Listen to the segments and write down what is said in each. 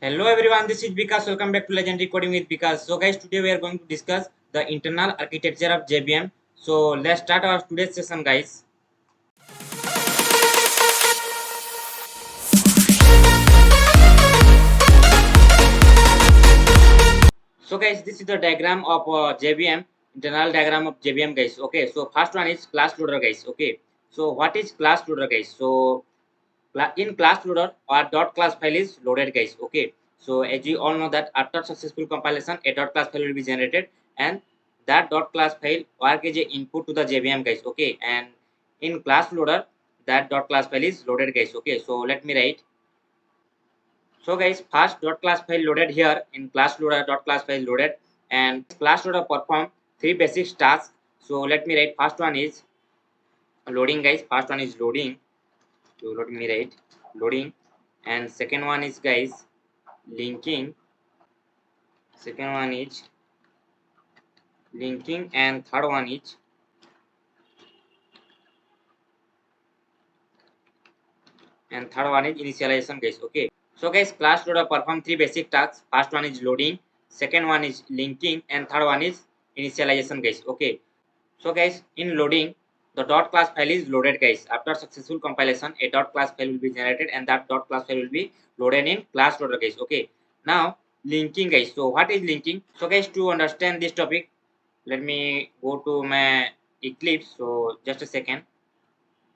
Hello everyone, this is Vikas. Welcome back to Legendary Coding with Vikas. So guys, today we are going to discuss the internal architecture of JVM. So let's start our today's session, guys. So guys, this is the diagram of JVM, internal diagram of JVM, guys. Okay, so first one is class loader, guys. Okay, so what is class loader, guys? So in class loader, our dot class file is loaded, guys. Okay, so as you all know that after successful compilation, a dot class file will be generated, and that dot class file work is a input to the JVM, guys. Okay, and in class loader, that dot class file is loaded, guys. Okay, so let me write. So guys, first dot class file loaded here in class loader, dot class file loaded, and class loader perform three basic tasks. So let me write. First one is loading, guys. First one is loading. So let me write loading, and second one is, guys, linking. Second one is linking, and third one is initialization, guys. Okay, so guys, class loader perform three basic tasks. First one is loading, second one is linking, and third one is initialization, guys. Okay, so guys, in loading, the dot class file is loaded, guys. After successful compilation, a dot class file will be generated, and that dot class file will be loaded in class loader, guys. Okay, now linking, guys. So what is linking? So guys, to understand this topic, let me go to my Eclipse. So just a second.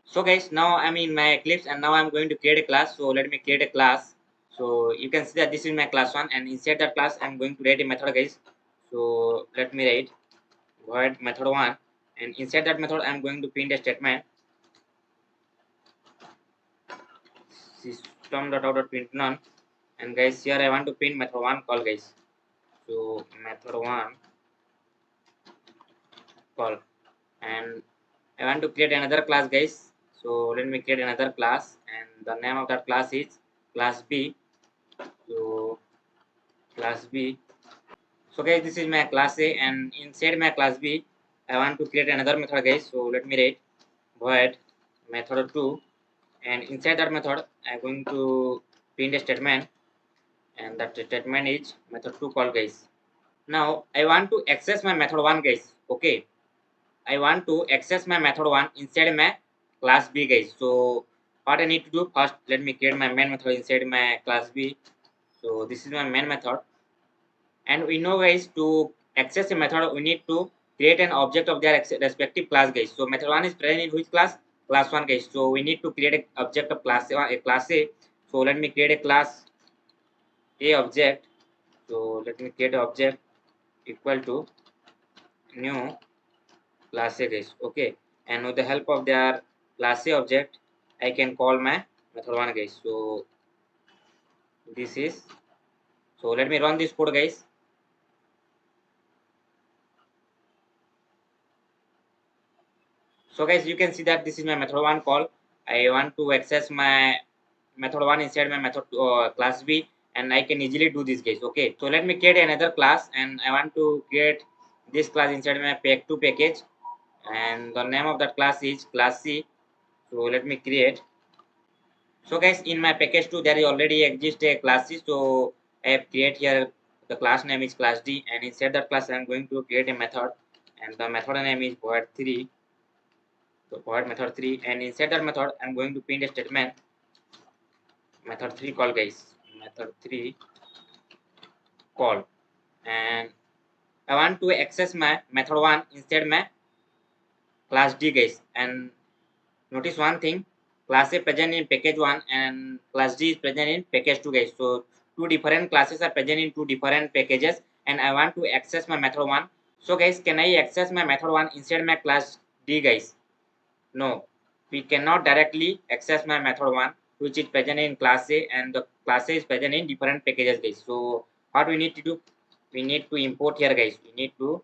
So guys, now I'm in my Eclipse, and now I'm going to create a class. So let me create a class. So you can see that this is my class one, and inside that class I'm going to write a method, guys. So let me write void method one, and inside that method I'm going to print a statement system.out.print none. And guys, here I want to print method one call, guys. So method one call, and I want to create another class, guys. So let me create another class, and the name of that class is class B. So class B. So guys, this is my class A, and inside my class B I want to create another method, guys. So let me write void method 2, and inside that method I'm going to print a statement, and that statement is method 2 call, guys. Now I want to access my method 1, guys. Okay, I want to access my method 1 inside my class B, guys. So what I need to do, first let me create my main method inside my class B. So this is my main method, and we know, guys, to access a method we need to create an object of their respective class, guys. So method 1 is present in which class? Class 1, guys. So we need to create an object of class A. So let me create a class A object. So let me create an object equal to new class A, guys. Okay, and with the help of their class A object I can call my method 1, guys. So this is, so let me run this code, guys. So guys, you can see that this is my method 1 call. I want to access my method 1 inside my method class B, and I can easily do this, guys. Okay, so let me create another class, and I want to create this class inside my pack2 package, and the name of that class is class C. So let me create. So guys, in my package 2 there already exists a class C. So I have create here the class name is class D, and inside that class I am going to create a method, and the method name is void 3. So void method 3, and inside that method I'm going to print a statement method 3 call, guys. Method 3 call, and I want to access my method 1 inside my class D, guys. And notice one thing, class A present in package 1 and class D is present in package 2, guys. So two different classes are present in two different packages, and I want to access my method 1. So guys, can I access my method 1 inside my class D, guys? No, we cannot directly access my method 1, which is present in class A, and the class A is present in different packages, guys. So what we need to do, we need to import here, guys. We need to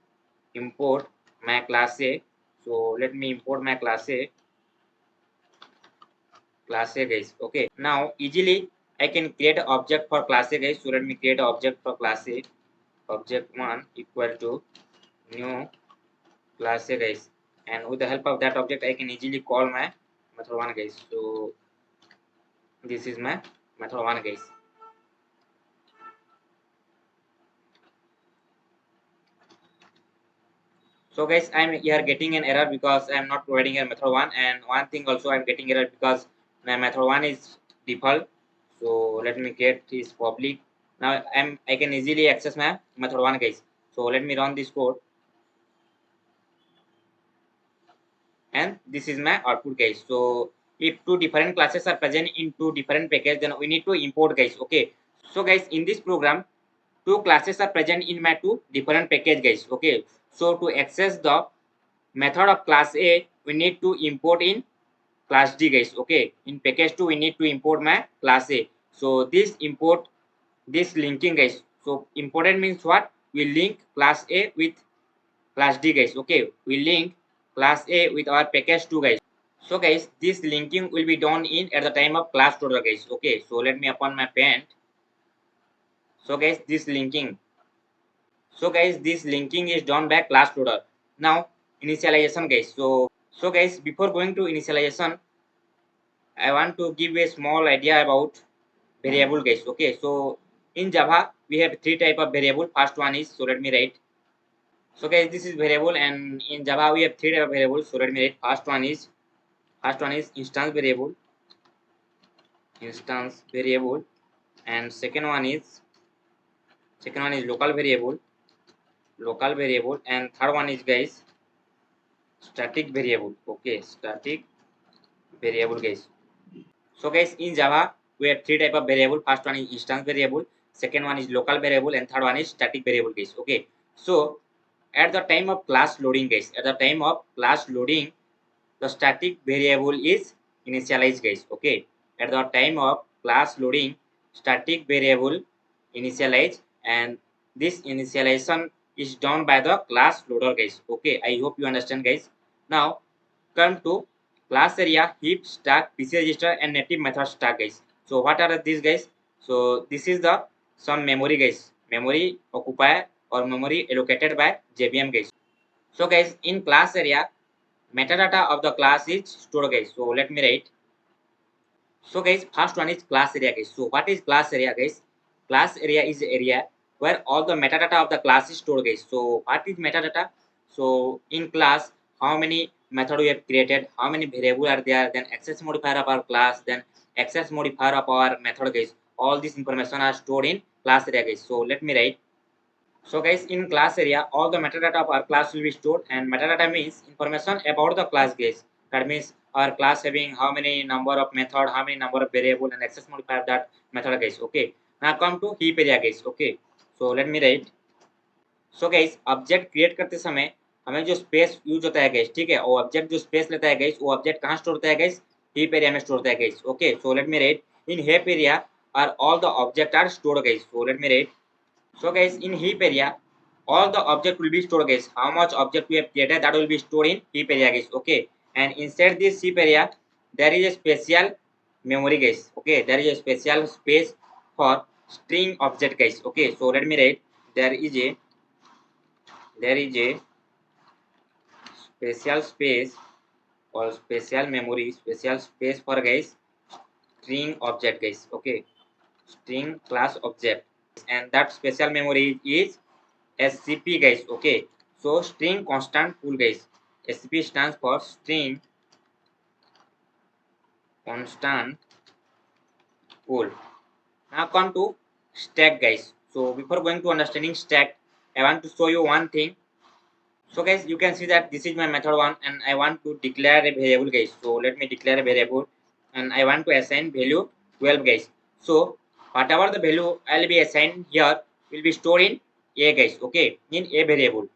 import my class A. So let me import my class A, guys. Okay, now easily I can create an object for class A, guys. So let me create an object for class A. Object 1 equal to new class A, guys, and with the help of that object I can easily call my method 1, guys. So this is my method 1, guys. So guys, I'm here getting an error because I'm not providing a method 1, and one thing also I'm getting error because my method 1 is default. So let me get this public. Now I can easily access my method 1 guys. So let me run this code, and this is my output guys. So if two different classes are present in two different packages, then we need to import guys. Okay, so guys, in this program two classes are present in my two different package guys. Okay, so to access the method of class A, we need to import in class D guys. Okay, in package 2 we need to import my class A. So this import, this linking guys, so important means what? We link class A with class D guys. Okay, we link class A with our package 2 guys. So guys, this linking will be done in at the time of class loader guys. Okay, so let me open my paint. So guys, this linking, so guys, this linking is done by class loader. Now initialization guys. So guys, before going to initialization, I want to give a small idea about variable guys. Okay, so in Java we have three type of variable. First one is, so let me write. So guys, this is variable, and in Java we have three type of variables. So let me write. First one is instance variable, and second one is local variable, and third one is guys static variable. Okay, static variable guys. So guys, in Java we have three type of variable. First one is instance variable, second one is local variable, and third one is static variable guys. Okay, so at the time of class loading guys, the static variable is initialized guys. Okay, at the time of class loading, static variable initialized, and this initialization is done by the class loader guys. Okay, I hope you understand guys. Now come to class area, heap, stack, PC register, and native method stack guys. So what are these guys? So this is the some memory guys, memory occupier or memory allocated by JVM guys. So guys, in class area, metadata of the class is stored guys. So let me write. So guys, first one is class area guys. So what is class area guys? Class area is the area where all the metadata of the class is stored guys. So what is metadata? So in class, how many method we have created, how many variable are there, then access modifier of our class, then access modifier of our method guys. All this information are stored in class area guys. So let me write. So guys, in class area, all the metadata of our class will be stored, and metadata means information about the class guys. That means our class having how many number of method, how many number of variable, and access modifier of that method guys. Okay. Now come to heap area guys. Okay. So let me write. So guys, object create करते समय हमें जो space use होता है guys, ठीक है, वो object जो स्पेस लेता है गाइस, वो ऑब्जेक्ट कहाँ स्टोर होता है गाइस? हीप एरिया में स्टोर होता है guys. Okay, so let me write. In heap area are all the object are stored guys. So let me write. So guys, in heap area, all the object will be stored guys. How much object we have created, that will be stored in heap area guys. Okay, and inside this heap area, there is a special memory guys. Okay, there is a special space for string object guys. Okay, so let me write. There is a special space or special memory, special space for guys string object guys. Okay, string class object, and that special memory is SCP guys. Okay, so string constant pool guys. SCP stands for string constant pool. Now come to stack guys. So before going to understanding stack, I want to show you one thing. So guys, you can see that this is my method 1, and I want to declare a variable guys. So let me declare a variable, and I want to assign value 12 guys. So whatever the value I'll be assigned here will be stored in a guys. Okay, in a variable.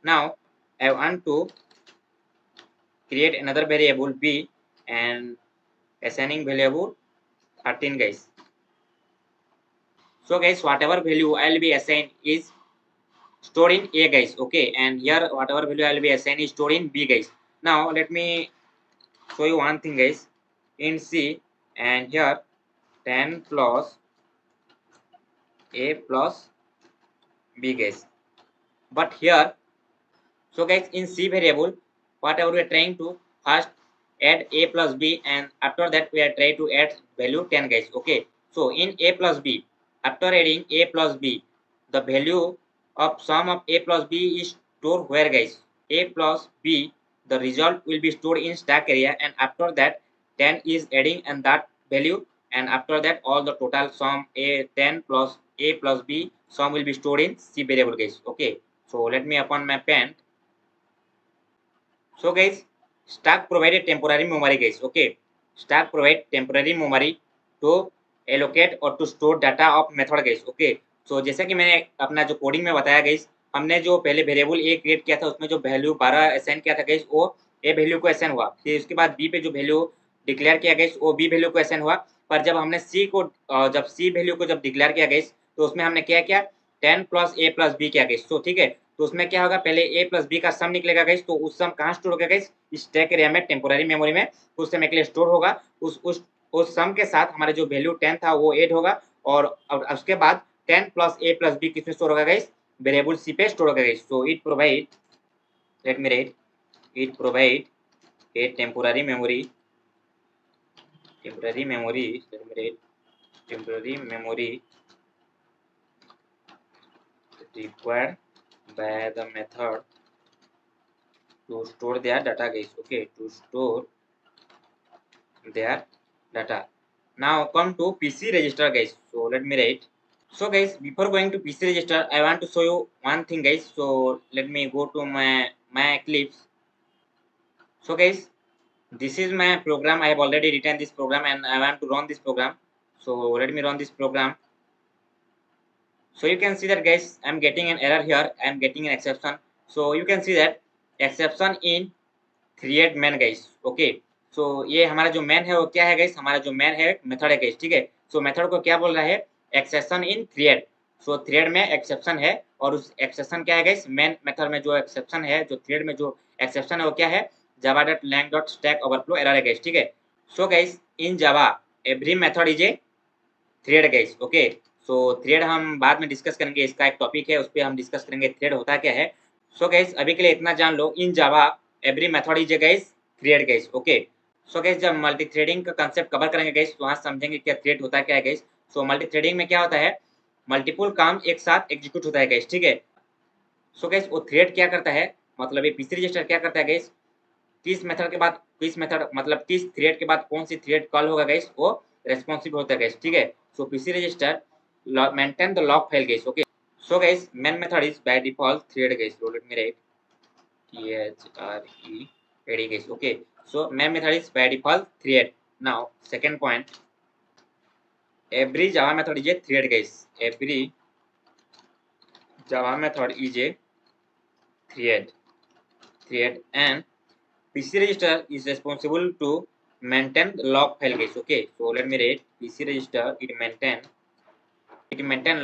Now I want to create another variable b and assigning variable 13 guys. So guys, whatever value I'll be assigned is stored in a guys. Okay, and here whatever value I'll be assigned is stored in b guys. Now let me show you one thing guys. In C, and here 10 plus a plus b guys. But here, so guys, in C variable, whatever we are trying to first add a plus b, and after that we are trying to add value 10 guys. Okay, so in a plus b, after adding a plus b, the value of sum of a plus b is stored where guys? a plus b, the result will be stored in stack area, and after that 10 is adding and that value, and after that all the total sum a 10 plus a plus b sum will be stored in c variable, guys. Okay, so let me open my pen. So guys, stack provided temporary memory, guys. Okay, stack provide temporary memory to allocate और to store data of method, guys. Okay, so जैसा कि मैंने अपना जो coding में बताया guys, हमने जो पहले वेरिएबल ए क्रिएट किया था उसमें जो वैल्यू 12 असाइन किया था guys, वो ए वैल्यू को असाइन हुआ। फिर उसके बाद बी पे जो वैल्यू डिक्लेयर किया guys, वो बी वैल्यू को असाइन हुआ। पर जब हमने सी को जब सी वैल्यू को जब डिक्लेयर किया guys, तो उसमें हमने क्या किया 10 प्लस ए प्लस बी किया guys। तो ठीक है, तो उसमें क्या होगा पहले a प्लस बी का सम निकलेगा गाइस, तो उस सम कहाँ स्टोर होगा गाइस, स्टैक एरिया में टेम्पोररी मेमोरी में कुछ समय के लिए स्टोर होगा। उस सम के साथ हमारा जो वैल्यू 10 था वो ऐड होगा, और उसके बाद 10 प्लस a प्लस बी किसमें स्टोर होगा गाइस, वेरिएबल सी पे स्टोर होगा guys. So it provide, late me right, it provide a temporary memory, let me write, temporary memory required by the method to store their data, guys. Okay, to store their data. Now come to PC register, guys. So let me write. So guys, before going to PC register, I want to show you one thing, guys. So let me go to my Eclipse. So guys, this is my program. I have already written this program and I want to run this program. So let me run this program. So you can see that guys, I'm getting an error here, I'm getting an exception. So you can see that exception in create main, guys. Okay, so ये हमारा जो main है वो क्या है guys, हमारा जो main है मेथड है guys, ठीक है। so मेथड को क्या बोल रहा है, exception in thread। so thread में exception है, और उस exception क्या है guys, main मेथड में जो exception है, जो thread में जो exception है वो क्या है, java.lang.stack overflow error है guys, ठीक है। so guys, in java every method is a thread guys. Okay, so thread हम बाद में डिस्कस करेंगे, इसका एक टॉपिक है उस पर हम डिस्कस करेंगे थ्रेड होता क्या है। सो गाइस, अभी के लिए इतना जान लो, in Java every method is guys thread guys. Okay, so guys जब मल्टी थ्रेडिंग का कांसेप्ट कवर करेंगे गाइस, तो वहां समझेंगे क्या थ्रेड होता क्या है गाइस। सो मल्टी थ्रेडिंग में क्या होता है, मल्टीपल काम एक साथ एग्जीक्यूट होता है गाइस, ठीक है। सो गाइस वो थ्रेड क्या करता है, मतलब ये पीसी रजिस्टर क्या करता है गाइस, किस मेथड के बाद किस मेथड मतलब किस थ्रेड के बाद कौन सी थ्रेड कॉल होगा गाइस, वो रेस्पॉन्सिबल होता है गाइस, ठीक है। So PC register maintain the log file, guys. Okay, so guys, main method is by default thread, guys. So let me write thread, guys. Okay, so main method is by default thread. Now second point, every java method is a thread, guys. Every java method is a thread and PC register is responsible to maintain the log file, guys. Okay, so let me write PC register, it maintain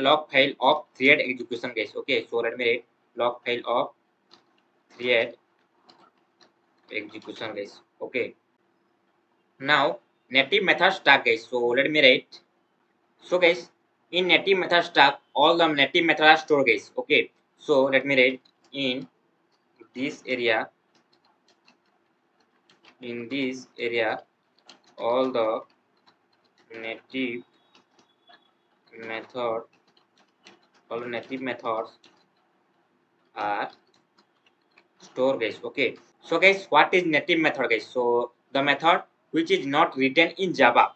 log file of thread execution, guys. Okay, so let me write log file of thread execution, guys. Okay, now native method stack, guys. So let me write, so guys, in native method stack all the native methods are stored, guys. Okay, so let me write in this area all the native methods are stored, guys. Okay, so guys, what is native method, guys? So the method which is not written in java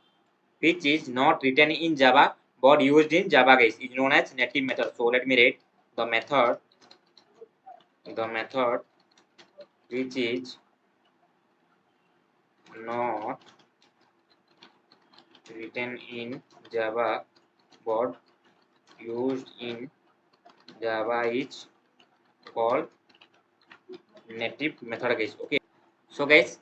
but used in java, guys, is known as native method. So let me write the method which is not written in java but used in java is called native method, guys. Okay, so guys,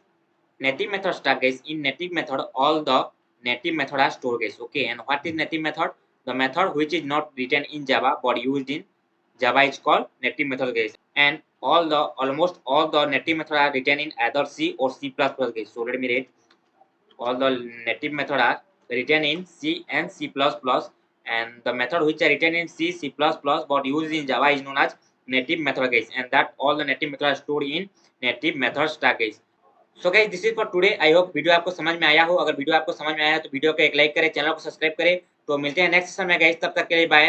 native method stack, guys. In native method all the native method are stored, guys. Okay, and what is native method? The method which is not written in java but used in java is called native method, guys. And almost all the native method are written in either c or c++, guys. So let me read, all the native method are written in c and c++, and the method which are written in c++ but used in java is known as native method, guys, and that all the native method are stored in native method stack, guys. So guys, this is for today. I hope video आपको समझ में आया हो। अगर video आपको समझ में आया है तो वीडियो को एक लाइक करें, चैनल को सब्सक्राइब करें। तो मिलते हैं नेक्स्ट सेशन में गाइस, तब तक के लिए बाय।